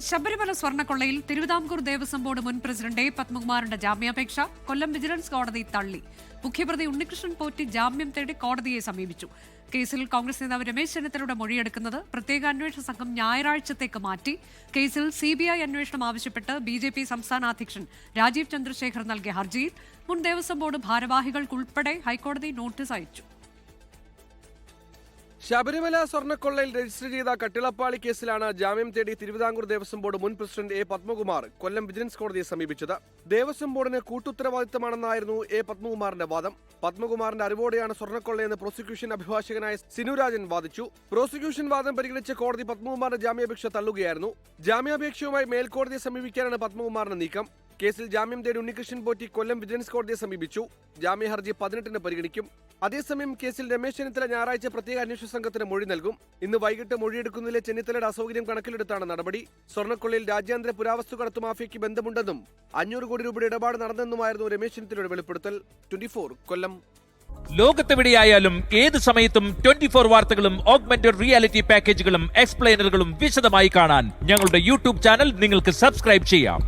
Sabarimala സ്വർണ്ണക്കൊള്ളയിൽ Thiruvithamkoor Devaswom board മുൻ president A പത്മകുമാറിന്റെ ജാമ്യാപേക്ഷ കൊല്ലം vigilance കോടതി തള്ളി. മുഖ്യപ്രതി ഉണ്ണികൃഷ്ണൻ പോറ്റി ജാമ്യം തേടി കോടതിയെ സമീപിച്ചു. കേസിൽ കോൺഗ്രസ് നേതാവ് രമേശ് ചെന്നിത്തലയുടെ മൊഴിയെടുക്കുന്നത് പ്രത്യേക അന്വേഷണ സംഘം ഞായറാഴ്ചത്തേക്ക് മാറ്റി. കേസിൽ CBI അന്വേഷണം ആവശ്യപ്പെട്ട് BJP സംസ്ഥാന അധ്യക്ഷൻ രാജീവ് ചന്ദ്രശേഖർ നൽകിയ ഹർജിയിൽ മുൻ ദേവസ്വം ബോർഡ് ഭാരവാഹികൾക്കുൾപ്പെടെ ഹൈക്കോടതി നോട്ടീസ് അയച്ചു. ശബരിമല സ്വർണ്ണക്കൊള്ളയിൽ രജിസ്റ്റർ ചെയ്ത കട്ടിളപ്പാളി കേസിലാണ് ജാമ്യം തേടി തിരുവിതാംകൂർ ദേവസ്വം ബോർഡ് മുൻ president A Padmakumar Kollam vigilance കോടതിയെ സമീപിച്ചത്. ദേവസ്വം ബോർഡിന് കൂട്ടുത്തരവാദിത്തമാണെന്നായിരുന്നു എ പത്മകുമാറിന്റെ വാദം. പത്മകുമാറിന്റെ അറിവോടെയാണ് സ്വർണ്ണക്കൊള്ളയെന്ന് പ്രോസിക്യൂഷൻ അഭിഭാഷകനായ സിനുരാജൻ വാദിച്ചു. പ്രോസിക്യൂഷൻ വാദം പരിഗണിച്ച കോടതി പത്മകുമാറിന്റെ ജാമ്യാപേക്ഷ തള്ളുകയായിരുന്നു. ജാമ്യാപേക്ഷയുമായി മേൽക്കോടതിയെ സമീപിക്കാനാണ് പത്മകുമാറിന്റെ നീക്കം. കേസിൽ ജാമ്യം തേടി ഉണ്ണികൃഷ്ണൻ പോറ്റി കൊല്ലം വിജിലൻസ് കോടതിയെ സമീപിച്ചു. ജാമ്യ ഹർജി 18-ന് പരിഗണിക്കും. അതേസമയം കേസിൽ രമേശ് ചെന്നിത്തല ഞായറാഴ്ച പ്രത്യേക അന്വേഷണ സംഘത്തിന് മൊഴി നൽകും. ഇന്ന് വൈകിട്ട് മൊഴിയെടുക്കുന്നതിലെ ചെന്നിത്തലയുടെ അസൗകര്യം കണക്കിലെടുത്താണ് നടപടി. സ്വർണ്ണക്കൊള്ളയിൽ രാജ്യാന്തര പുരാവസ്തു കടത്തു മാഫിയയ്ക്ക് ബന്ധമുണ്ടെന്നും 500 കോടി രൂപയുടെ ഇടപാട് നടന്നെന്നുമായിരുന്നു രമേശ് ചെന്നിത്തലയുടെ വെളിപ്പെടുത്തൽ. 24 കൊല്ലം. ലോകത്തെവിടെയായാലും ഏത് സമയത്തും 24 വാർത്തകളും ഓഗ്മെന്റഡ് റിയാലിറ്റി പാക്കേജുകളും എക്സ്പ്ലെയിനറുകളും വിശദമായി കാണാൻ ഞങ്ങളുടെ YouTube ചാനൽ നിങ്ങൾക്ക് സബ്സ്ക്രൈബ് ചെയ്യാം.